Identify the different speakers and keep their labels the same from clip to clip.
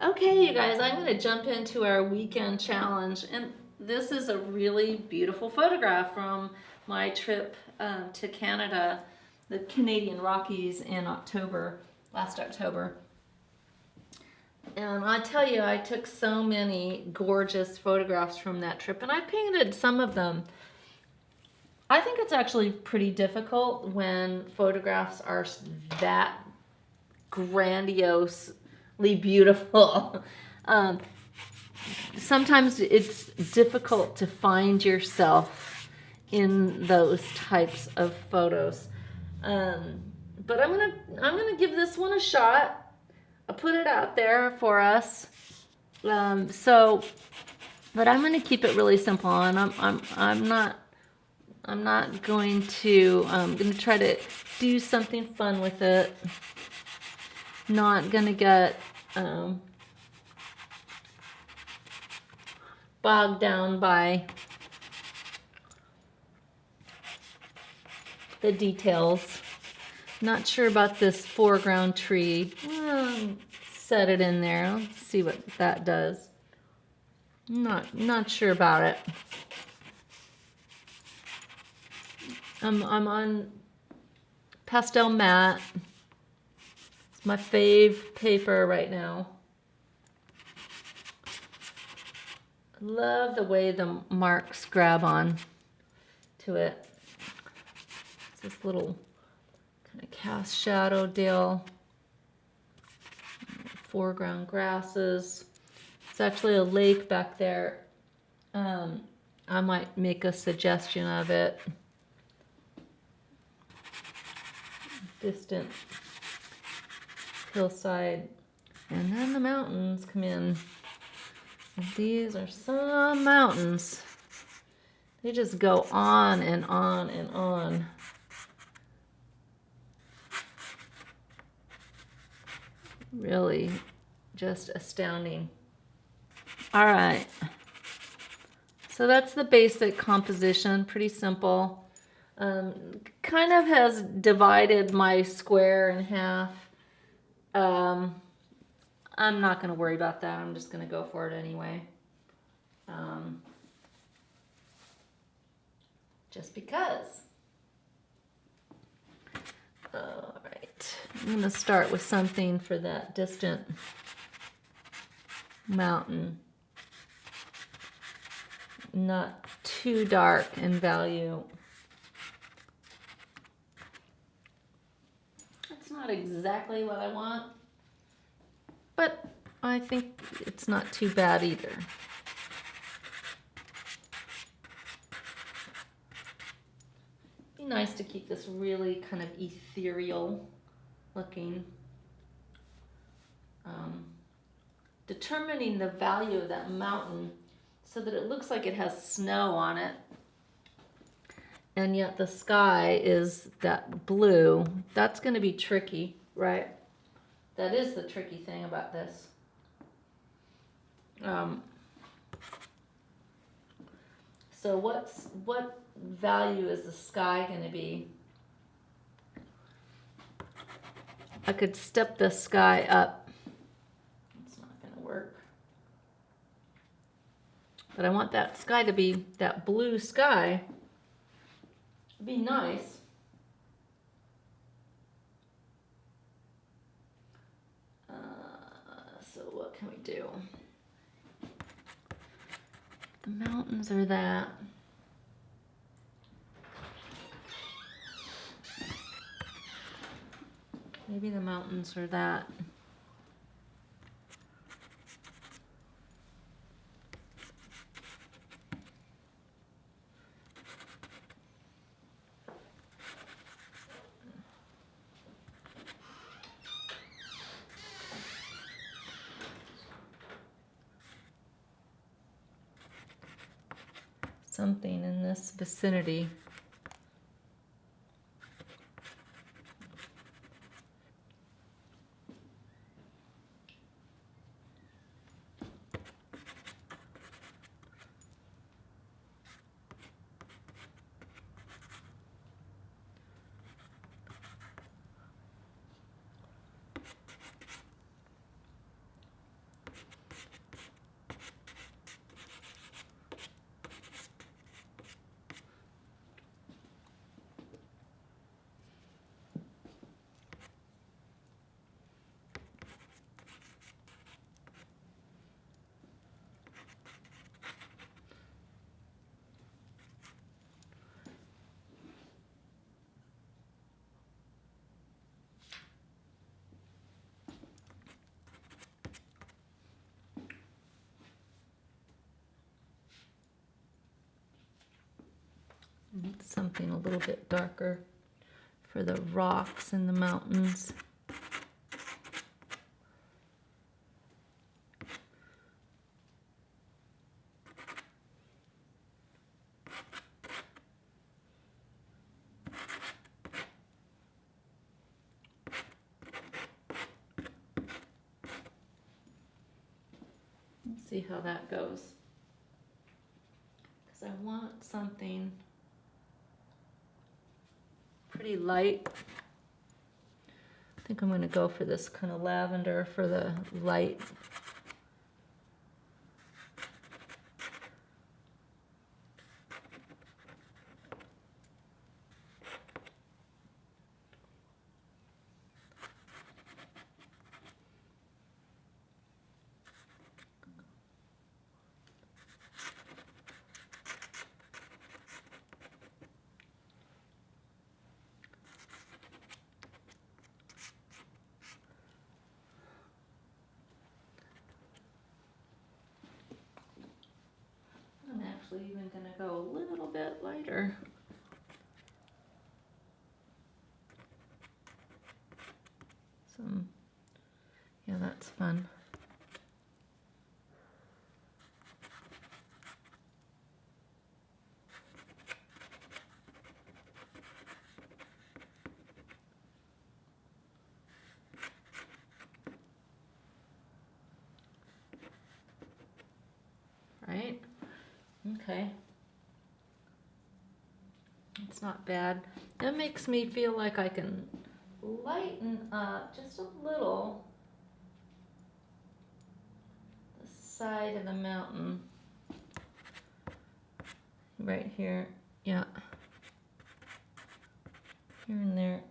Speaker 1: Okay, you guys, I'm going to jump into our weekend challenge. And this is a really beautiful photograph from my trip to Canada, the Canadian Rockies in October, last October. And I tell you, I took so many gorgeous photographs from that trip, and I painted some of them. I think it's actually pretty difficult when photographs are that grandiosely beautiful. Sometimes it's difficult to find yourself in those types of photos. But I'm gonna give this one a shot. I'll put it out there for us. But I'm gonna keep it really simple, and I'm not going to. I'm gonna try to do something fun with it. Not gonna get bogged down by the details. Not sure about this foreground tree. Set it in there. Let's see what that does. Not sure about it. I'm on Pastel matte. It's my fave paper right now. Love the way the marks grab on to it. It's this little kind of cast shadow deal. Foreground grasses. It's actually a lake back there. I might make a suggestion of it. Distant hillside. And then the mountains come in. And these are some mountains. They just go on and on and on. Really just astounding. All right. So that's the basic composition, pretty simple. Kind of has divided my square in half. I'm not going to worry about that. I'm just going to go for it anyway. Just because. All right. I'm going to start with something for that distant mountain. Not too dark in value. That's not exactly what I want, but I think it's not too bad either. Be nice to keep this really kind of ethereal looking. Determining the value of that mountain so that it looks like it has snow on it, and yet the sky is that blue. That's going to be tricky, right? That is the tricky thing about this. So what value is the sky going to be? I could step the sky up. It's not going to work. But I want that sky to be that blue sky. It'd be nice. So what can we do? The mountains are that. Maybe the mountains are that. Something in this vicinity. Need something a little bit darker for the rocks and the mountains. Let's see how that goes. Because I want something pretty light. I think I'm going to go for this kind of lavender for the light. I'm actually even going to go a little bit lighter. Yeah, that's fun. Right? Okay. It's not bad. That makes me feel like I can lighten up just a little the side of the mountain. Right here. Yeah. Here and there.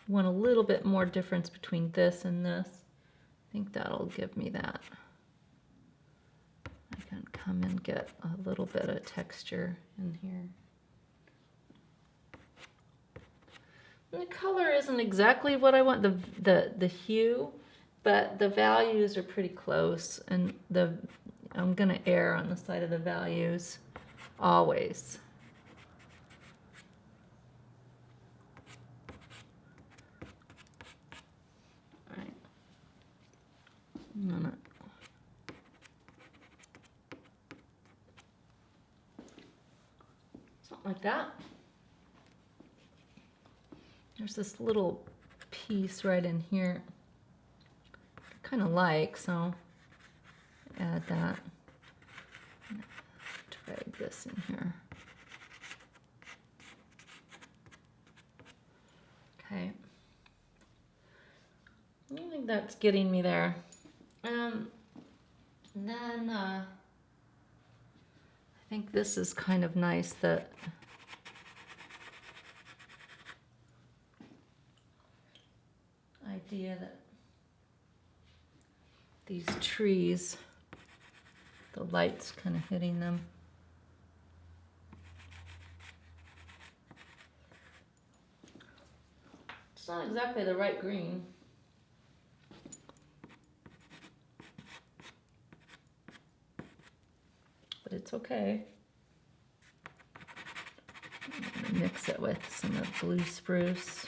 Speaker 1: Want a little bit more difference between this and this. I think that'll give me that. I can come and get a little bit of texture in here. And the color isn't exactly what I want, the hue, but the values are pretty close, and I'm gonna err on the side of the values always. All right. Something like that. There's this little piece right in here I kind of like, so add that. Drag this in here. Okay. I think that's getting me there. And then I think this is kind of nice, that idea that these trees, the light's kind of hitting them. It's not exactly the right green. But it's okay. I'm gonna mix it with some of blue spruce.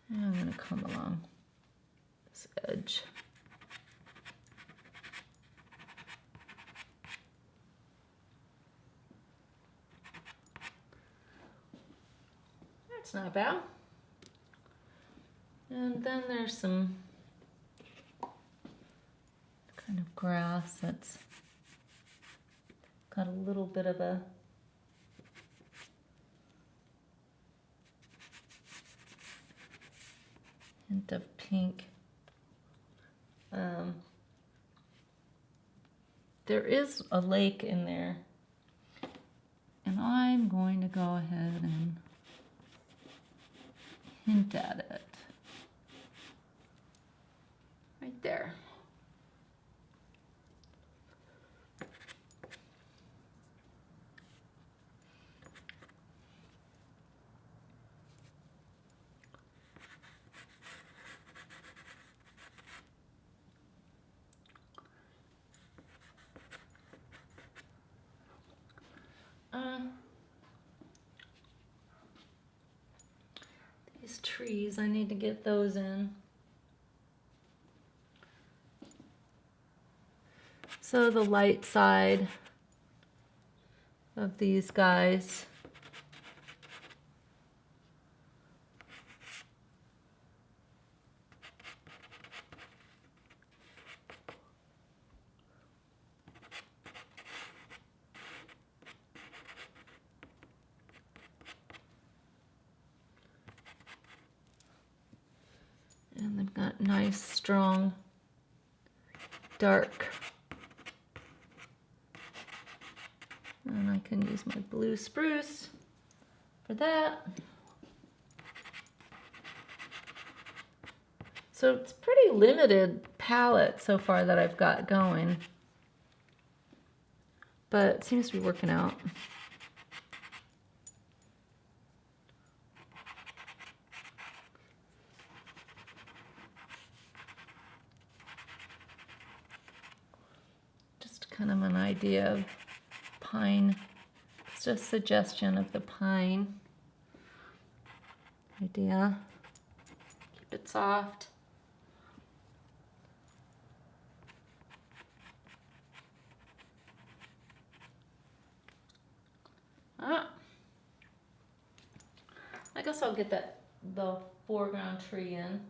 Speaker 1: And I'm going to come along this edge. That's not bad. And then there's some kind of grass that's got a little bit of a hint of pink. There is a lake in there, and I'm going to go ahead and hint at it. Right there. These trees, I need to get those in. So the light side of these guys. And they've got nice, strong, dark. And I can use my blue spruce for that. So it's pretty limited palette so far that I've got going. But it seems to be working out. Just kind of an idea of pine. It's just a suggestion of the pine idea. Keep it soft. I guess I'll get the foreground tree in.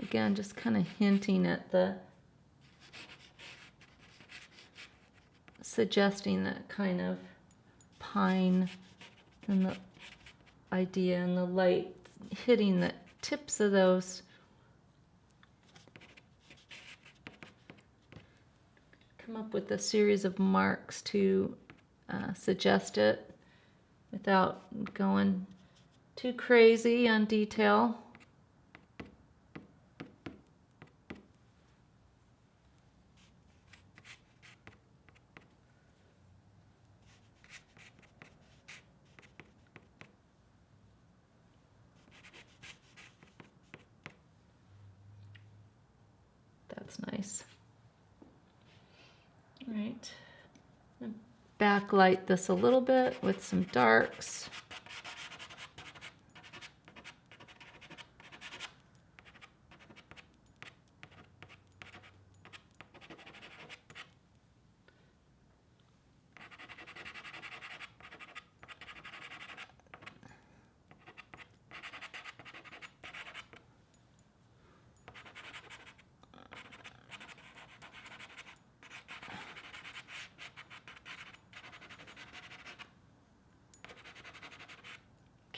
Speaker 1: Again, just kind of hinting at suggesting that kind of pine and the idea and the light hitting the tips of those. Come up with a series of marks to suggest it without going too crazy on detail. That's nice. All right. Backlight this a little bit with some darks.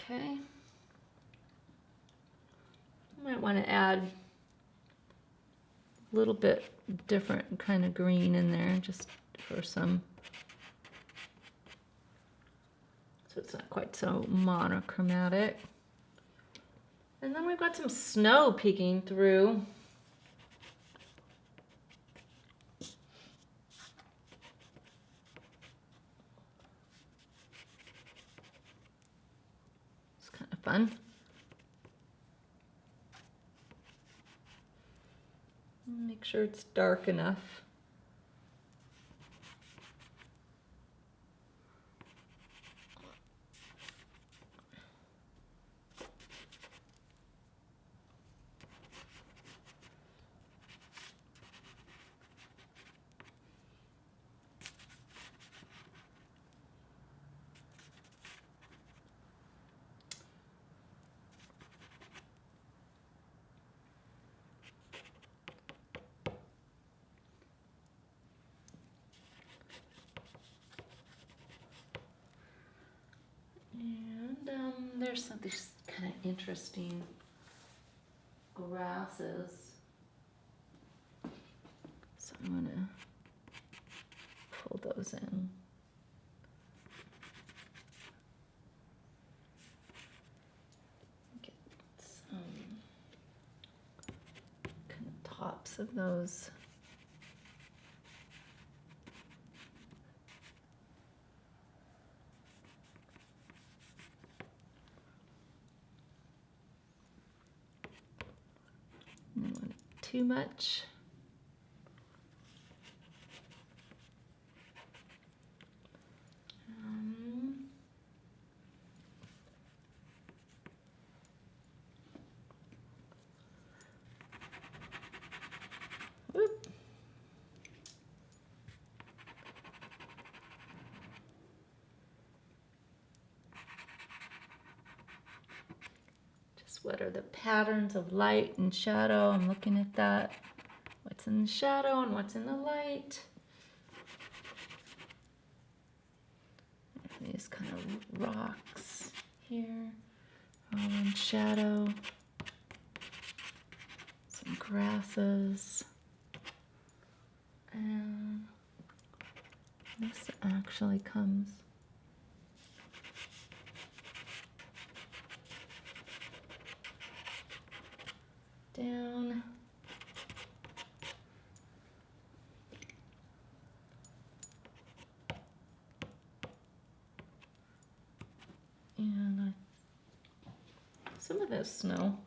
Speaker 1: Okay. I might want to add a little bit different kind of green in there just for some, so it's not quite so monochromatic. And then we've got some snow peeking through. Fun. Make sure it's dark enough. There's some these kind of interesting grasses. So I'm going to pull those in. Get some kind of tops of those. too much. Whoop. Just what are the patterns of light and shadow? I'm looking at that. What's in the shadow and what's in the light? These kind of rocks here, all in shadow. Some grasses. And this actually comes down. And some of this snow.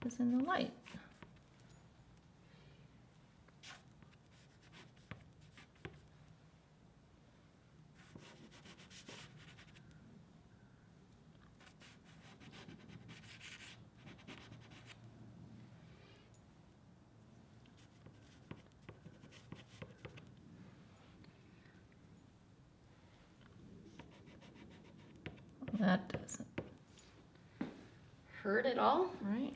Speaker 1: Is in the light. That doesn't hurt at all, right?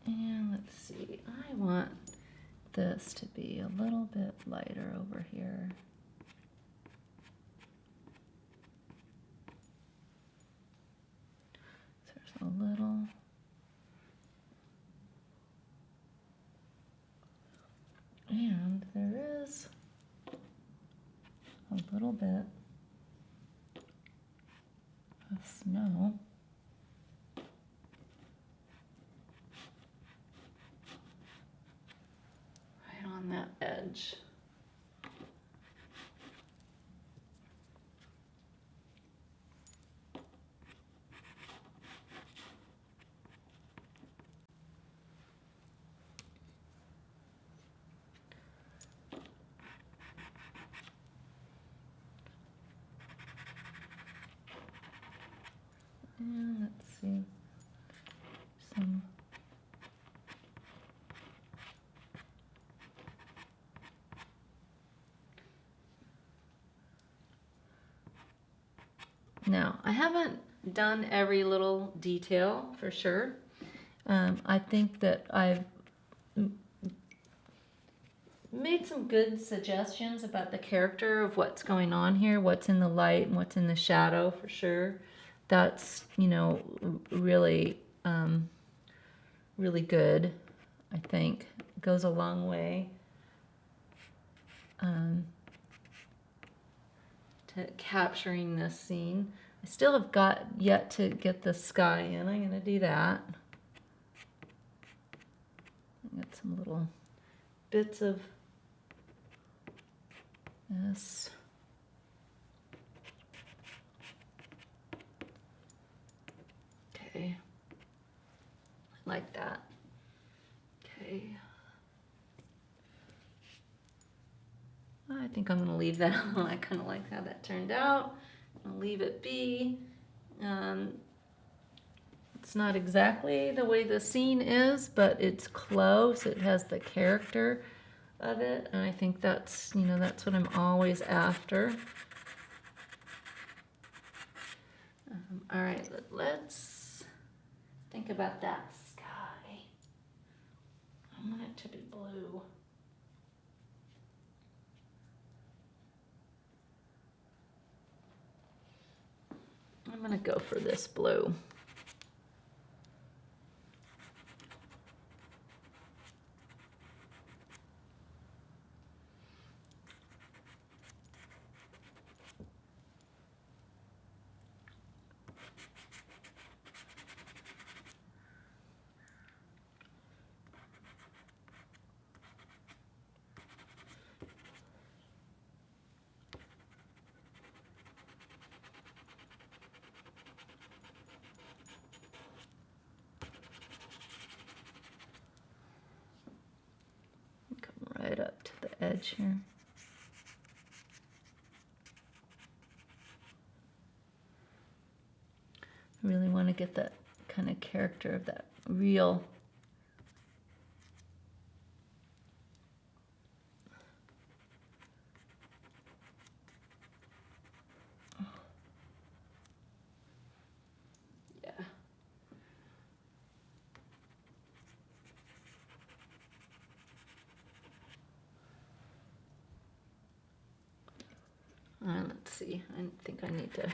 Speaker 1: And let's see, I want this to be a little bit lighter over here. So there's a little. And there is a little bit of snow. Right on that edge. And let's see, some now, I haven't done every little detail for sure. I think that I've made some good suggestions about the character of what's going on here, what's in the light and what's in the shadow for sure. That's, you know, really, really good, I think. It goes a long way to capturing this scene. I still have got yet to get the sky in. I'm going to do that. I got some little bits of this. Okay, like that. Okay. I think I'm going to leave that on. I kind of like how that turned out. I'll leave it be. It's not exactly the way the scene is, but it's close. It has the character of it, and I think that's, you know, that's what I'm always after. All right, let's think about that sky. I want it to be blue. I'm going to go for this blue. edge here. I really want to get that kind of character of that real. Yeah. Let's see, I think I need to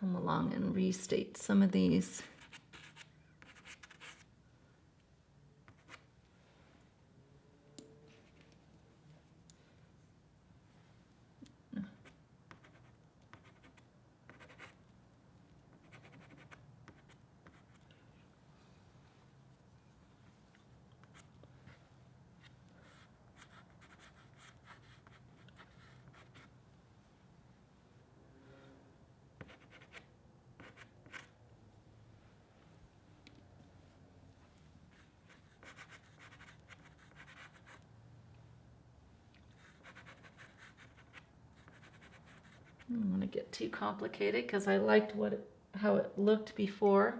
Speaker 1: come along and restate some of these. I don't want to get too complicated because I liked how it looked before.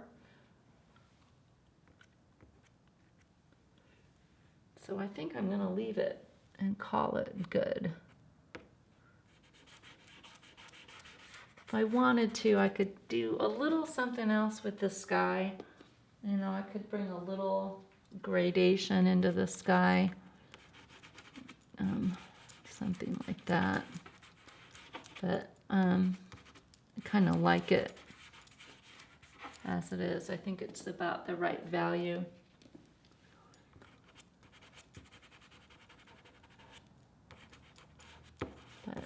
Speaker 1: So I think I'm going to leave it and call it good. If I wanted to, I could do a little something else with the sky. You know, I could bring a little gradation into the sky. Something like that. But I kind of like it as it is. I think it's about the right value. But,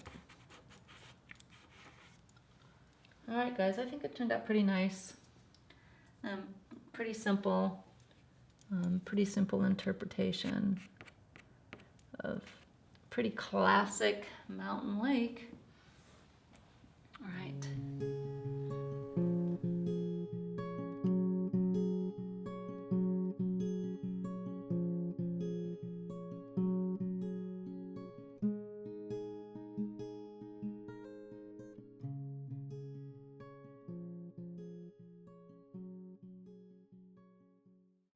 Speaker 1: all right, guys, I think it turned out pretty nice. Pretty simple interpretation of pretty classic mountain lake. All right.